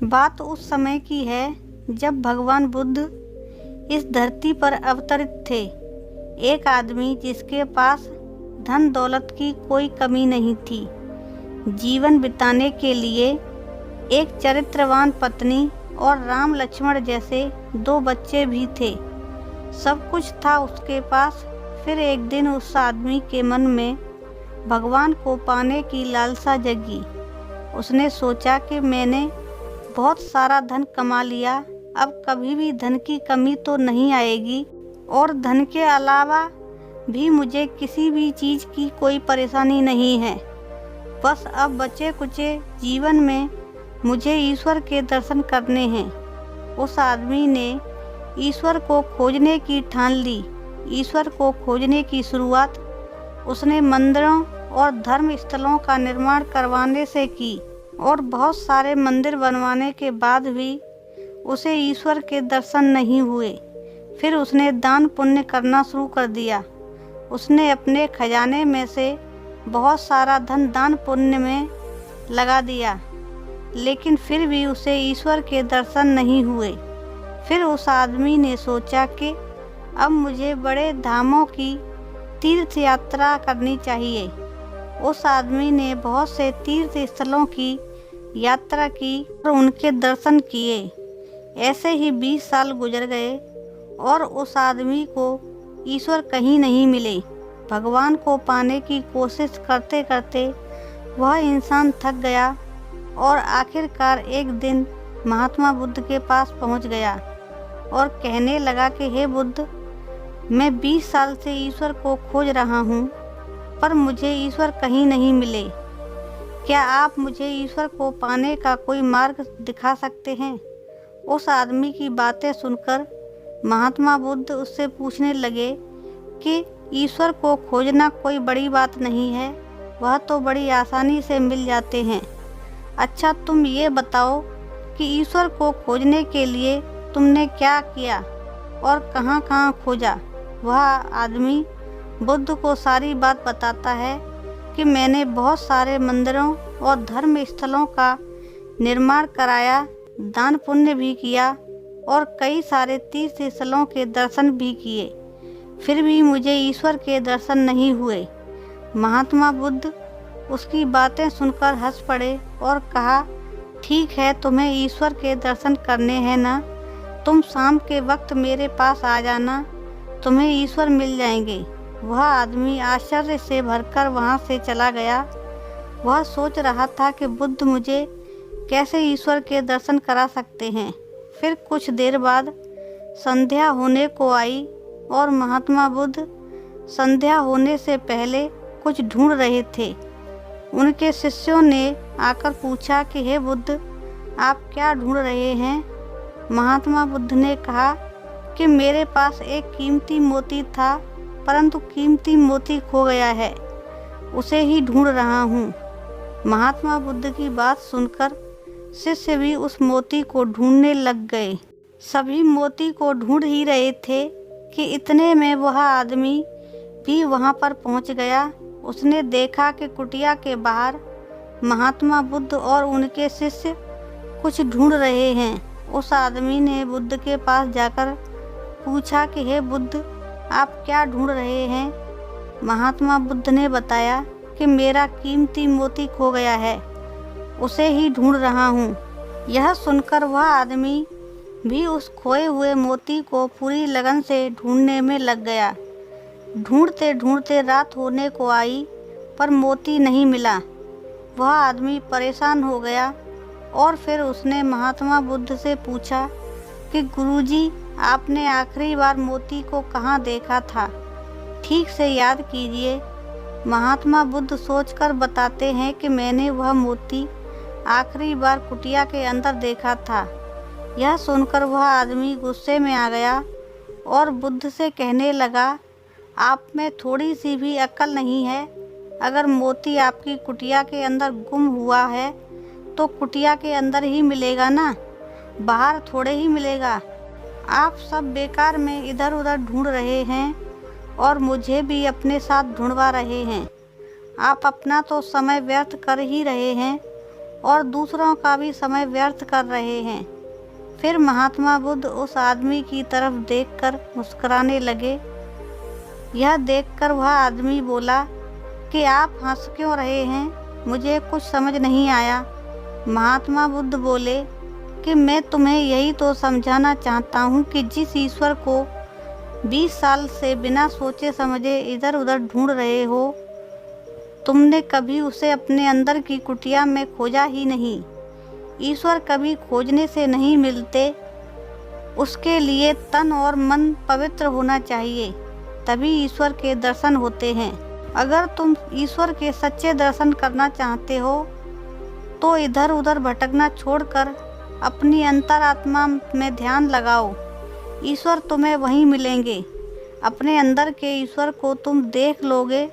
बात उस समय की है जब भगवान बुद्ध इस धरती पर अवतरित थे। एक आदमी जिसके पास धन दौलत की कोई कमी नहीं थी, जीवन बिताने के लिए एक चरित्रवान पत्नी और राम लक्ष्मण जैसे 2 बच्चे भी थे। सब कुछ था उसके पास। फिर एक दिन उस आदमी के मन में भगवान को पाने की लालसा जगी। उसने सोचा कि मैंने बहुत सारा धन कमा लिया, अब कभी भी धन की कमी तो नहीं आएगी और धन के अलावा भी मुझे किसी भी चीज़ की कोई परेशानी नहीं है। बस अब बचे कुचे जीवन में मुझे ईश्वर के दर्शन करने हैं। उस आदमी ने ईश्वर को खोजने की ठान ली। ईश्वर को खोजने की शुरुआत उसने मंदिरों और धर्म स्थलों का निर्माण करवाने से की और बहुत सारे मंदिर बनवाने के बाद भी उसे ईश्वर के दर्शन नहीं हुए। फिर उसने दान पुण्य करना शुरू कर दिया। उसने अपने खजाने में से बहुत सारा धन दान पुण्य में लगा दिया, लेकिन फिर भी उसे ईश्वर के दर्शन नहीं हुए। फिर उस आदमी ने सोचा कि अब मुझे बड़े धामों की तीर्थ यात्रा करनी चाहिए। उस आदमी ने बहुत से तीर्थ स्थलों की यात्रा की और उनके दर्शन किए। ऐसे ही 20 साल गुजर गए और उस आदमी को ईश्वर कहीं नहीं मिले। भगवान को पाने की कोशिश करते करते वह इंसान थक गया और आखिरकार एक दिन महात्मा बुद्ध के पास पहुंच गया और कहने लगा कि हे बुद्ध, मैं 20 साल से ईश्वर को खोज रहा हूँ, पर मुझे ईश्वर कहीं नहीं मिले। क्या आप मुझे ईश्वर को पाने का कोई मार्ग दिखा सकते हैं? उस आदमी की बातें सुनकर महात्मा बुद्ध उससे पूछने लगे कि ईश्वर को खोजना कोई बड़ी बात नहीं है, वह तो बड़ी आसानी से मिल जाते हैं। अच्छा, तुम ये बताओ कि ईश्वर को खोजने के लिए तुमने क्या किया और कहाँ कहाँ खोजा? वह आदमी बुद्ध को सारी बात बताता है कि मैंने बहुत सारे मंदिरों और धर्म स्थलों का निर्माण कराया, दान पुण्य भी किया और कई सारे तीर्थ स्थलों के दर्शन भी किए, फिर भी मुझे ईश्वर के दर्शन नहीं हुए। महात्मा बुद्ध उसकी बातें सुनकर हंस पड़े और कहा, ठीक है, तुम्हें ईश्वर के दर्शन करने हैं ना, तुम शाम के वक्त मेरे पास आ जाना, तुम्हें ईश्वर मिल जाएंगे। वह आदमी आश्चर्य से भरकर वहाँ से चला गया। वह सोच रहा था कि बुद्ध मुझे कैसे ईश्वर के दर्शन करा सकते हैं। फिर कुछ देर बाद संध्या होने को आई और महात्मा बुद्ध संध्या होने से पहले कुछ ढूंढ रहे थे। उनके शिष्यों ने आकर पूछा कि हे बुद्ध, आप क्या ढूंढ रहे हैं? महात्मा बुद्ध ने कहा कि मेरे पास एक कीमती मोती था, परंतु कीमती मोती खो गया है, उसे ही ढूंढ रहा हूँ। महात्मा बुद्ध की बात सुनकर शिष्य भी उस मोती को ढूंढने लग गए। सभी मोती को ढूंढ ही रहे थे कि इतने में वह आदमी भी वहाँ पर पहुँच गया। उसने देखा कि कुटिया के बाहर महात्मा बुद्ध और उनके शिष्य कुछ ढूंढ रहे हैं। उस आदमी ने बुद्ध के पास जाकर पूछा कि हे बुद्ध, आप क्या ढूंढ रहे हैं? महात्मा बुद्ध ने बताया कि मेरा कीमती मोती खो गया है, उसे ही ढूंढ रहा हूँ। यह सुनकर वह आदमी भी उस खोए हुए मोती को पूरी लगन से ढूंढने में लग गया। ढूंढते ढूंढते रात होने को आई, पर मोती नहीं मिला। वह आदमी परेशान हो गया और फिर उसने महात्मा बुद्ध से पूछा कि गुरुजी, आपने आखिरी बार मोती को कहाँ देखा था? ठीक से याद कीजिए। महात्मा बुद्ध सोचकर बताते हैं कि मैंने वह मोती आखिरी बार कुटिया के अंदर देखा था। यह सुनकर वह आदमी गुस्से में आ गया और बुद्ध से कहने लगा, आप में थोड़ी सी भी अक्ल नहीं है? अगर मोती आपकी कुटिया के अंदर गुम हुआ है तो कुटिया के अंदर ही मिलेगा ना, बाहर थोड़े ही मिलेगा। आप सब बेकार में इधर उधर ढूंढ रहे हैं और मुझे भी अपने साथ ढूंढवा रहे हैं। आप अपना तो समय व्यर्थ कर ही रहे हैं और दूसरों का भी समय व्यर्थ कर रहे हैं। फिर महात्मा बुद्ध उस आदमी की तरफ देखकर मुस्कुराने लगे। यह देखकर वह आदमी बोला कि आप हंस क्यों रहे हैं, मुझे कुछ समझ नहीं आया। महात्मा बुद्ध बोले कि मैं तुम्हें यही तो समझाना चाहता हूँ कि जिस ईश्वर को 20 साल से बिना सोचे समझे इधर उधर ढूंढ रहे हो, तुमने कभी उसे अपने अंदर की कुटिया में खोजा ही नहीं। ईश्वर कभी खोजने से नहीं मिलते, उसके लिए तन और मन पवित्र होना चाहिए, तभी ईश्वर के दर्शन होते हैं। अगर तुम ईश्वर के सच्चे दर्शन करना चाहते हो तो इधर उधर भटकना छोड़कर अपनी अंतरात्मा में ध्यान लगाओ। ईश्वर तुम्हें वहीं मिलेंगे। अपने अंदर के ईश्वर को तुम देख लोगे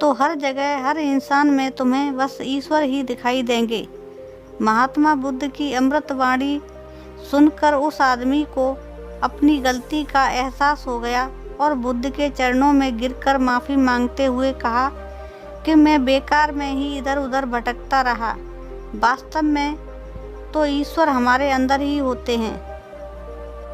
तो हर जगह हर इंसान में तुम्हें बस ईश्वर ही दिखाई देंगे। महात्मा बुद्ध की अमृत वाणी सुनकर उस आदमी को अपनी गलती का एहसास हो गया और बुद्ध के चरणों में गिरकर माफ़ी मांगते हुए कहा कि मैं बेकार में ही इधर उधर भटकता रहा। वास्तव में तो ईश्वर हमारे अंदर ही होते हैं।